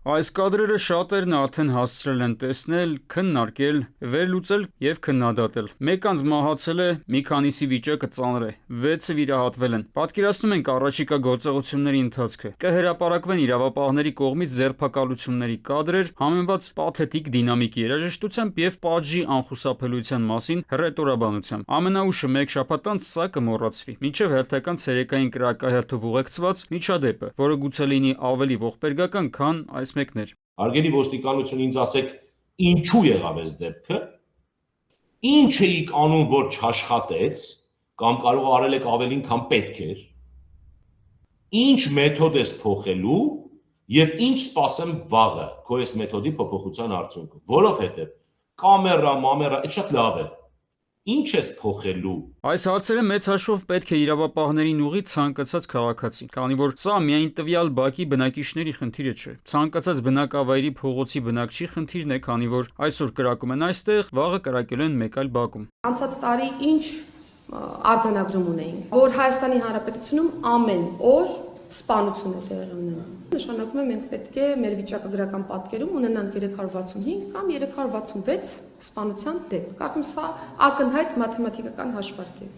Այս կադրերը շատերն արդեն հասցրել են տեսնել, քննարկել, վերլուծել եւ քննադատել։ Մեկ անձ մահացել է, մի քանիսի վիճակը ծանր է, 6-ը վիրահատվել են։ Պատկերացնում ենք առաջիկա գործողությունների ընթացքը։ Կհրապարակվեն իրավապահների կողմից ձերբակալությունների կադրեր, համեմված պաթետիկ դինամիկի երաժշտությամբ եւ պատժի անխուսափելիության մասին հռետորաբանությամբ։ Ամենաուշը մեկ շաբաթ անց սա կմոռացվի։ Մինչև հերթական ցերեկային կրակահերթով ուղեկցված միջադեպը, որը գուցե լինի ավելի ողբերգական, քան այս մեկներ։ Հարգելի ոստիկանություն, ինձ ասեք, ինչու եղավ այս դեպքը, ինչ էիք անում, որ չաշխատեց, կամ կարող արել եք ավելին, քան պետք էր, ինչ մեթոդ ես փոխելու եւ ինչ սպասեմ վաղը քո այս մեթոդի փոփոխության արդյունքում, որովհետեւ կամերա, մամերա, այդ շատ լավ է, ինչ ես փոխելու։ Այս հարցերը մեծ հաշվով պետք է իրավապահներին ուղղի ցանկացած քաղաքացի, քանի որ սա միայն տվյալ բակի բնակիչների խնդիրը չէ։ Ցանկացած բնակավայրի փողոցի բնակչի խնդիրն է, քանի որ այսօր կրակում են այստեղ, վաղը կրակելու են մեկ այլ բակում։ Անցած տարի ինչ արձանագրում ունեինք, որ Հայաստանի Հանրապետությունում ամեն օր սպանություն է տեղի ունենում։ Նշանակում է մենք պետք է մեր վիճակագրական պատկերում ունենանք 365 կամ 366 սպանության դեպք։ Կարծում սա ակնհայտ մաթեմատիկական հաշվարկ է։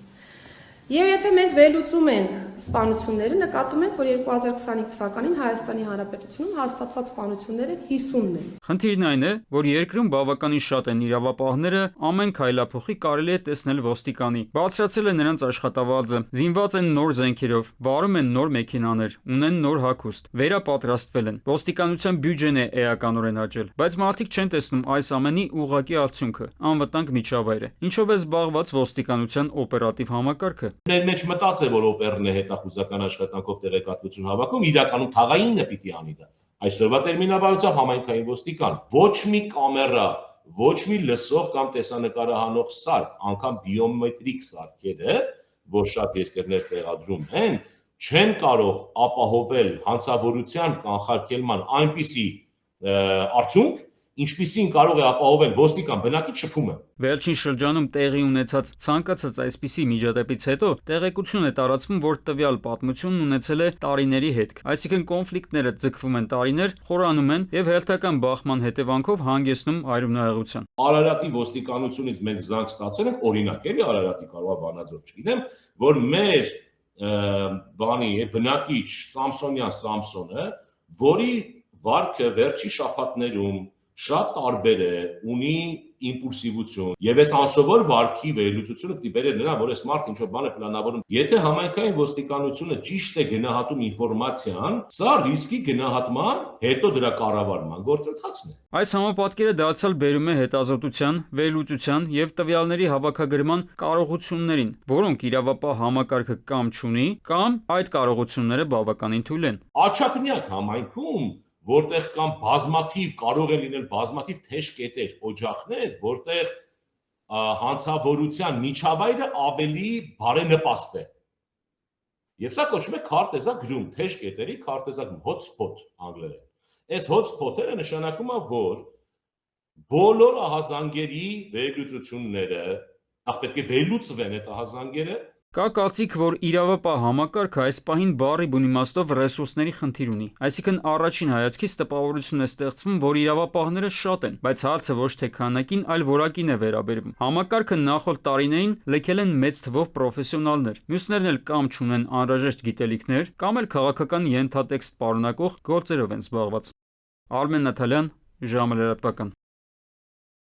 Եվ եթե մենք վերլուծում ենք սպանությունները, նկատում ենք, որ 2025 թվականին Հայաստանի Հանրապետությունում հաստատված սպանությունները 50-ն են։ Խնդիրն այն է, որ երկրում բավականին շատ են իրավապահները, ամեն քայլափոխի կարելի է տեսնել ոստիկանի։ Բարձրացել է նրանց աշխատավարձը, զինված են նոր զենքերով, վարում են նոր մեքենաներ, ունեն նոր հագուստ, վերապատրաստվել են։ Ոստիկանության բյուջեն է էականորեն աճել, բայց մարդիկ չեն տեսնում այս ամենի ուղղակի արդյունքը՝ անվտանգ միջավայր է։ Ինչով է զբաղված ոստիկանության օպերատիվ համակարգը։ Մեր մեջ մտած է, որ օպերն է հետախուզական աշխատանքով տեղեկատվություն հավաքում, իրականում թաղայինն է պիտի անի դա։ Այսօրվա տերմինաբարությամբ համայնքային ոստիկան, ոչ մի կամերա, ոչ մի լսող կամ տեսանկարահանող սարք, անգամ բիոմետրիկ սարքերը, որ շատ երկրներ տեղադրում են, չեն կարող ապահովել հանցավորության կանխարգելման այնպիսի արդյունք, ինչպիսին կարող է ապահովել ոստիկան բնակիչ շփումը։ Վերջին շրջանում տեղի ունեցած ցանկացած այսպիսի միջադեպից հետո տեղեկություն է տարածվում, որ տվյալ պատմությունն ունեցել է տարիների հետք, այսինքն կոնֆլիկտները ձգվում են տարիներ, խորանում են եւ հերթական բախման հետևանքով հանգեցնում այրումնահեղության։ Արարատի ոստիկանությունից մենք զանգ ստացել ենք, օրինակ էլի Արարատի կարող է բանաձոր չլինեմ, որ մեր բնակիչ Սամսոնյան Սամսոնը, որի վարքը վերջի շաբաթներում շատ տարբեր է, ունի իմպուլսիվություն, եւ այս անսովոր վարքի վերլուծությունը պիտի բերեր նրան, որ այս մարդը ինչ-որ բան է պլանավորում։ Եթե համայնքային ոստիկանությունը ճիշտ է գնահատում ինֆորմացիան, սա ռիսկի գնահատման, հետո դրա կառավարման գործընթացն է։ Այս համապատկերը դարձյալ բերում է հետազոտության, վերլուծության եւ տվյալների հավաքագրման կարողություններին, որոնք իրավապահ համակարգը կամ չունի, կամ այդ կարողությունները բավականին թույլ են։ Աչափնյակ համայնքում որտեղ կամ բազմաթիվ կարող է լինել բազմաթիվ թեժ կետեր, օջախներ, որտեղ հանցավորության միջավայրը ավելի բարենպաստ է։ Եվ սա կոչվում է քարտեզակ գրում, թեժ կետերի քարտեզակ hotspot անգլերեն։ Այս hotspot-երը նշանակում է, որ բոլոր ահազանգերի վերլուծությունները, պետք է վերլուծվեն այդ ահազանգերը։ Կա կարծիք, որ իրավապահ համակարգը այս պահին բառի բուն իմաստով ռեսուրսների խնդիր ունի։ Այսինքն առաջին հայացքից տպավորություն է ստեղծվում, որ իրավապահները շատ են, բայց հարցը ոչ թե քանակին, այլ որակին է վերաբերվում։ Համակարգը նախորդ տարիներին լքել են մեծ թվով պրոֆեսիոնալներ։ Մյուսներն էլ կամ չունեն անհրաժեշտ գիտելիքներ, կամ էլ քաղաքական ենթատեքստ պարունակող գործերով են զբաղված։ Արմեն Նաթալյան, ժամը լրատվական։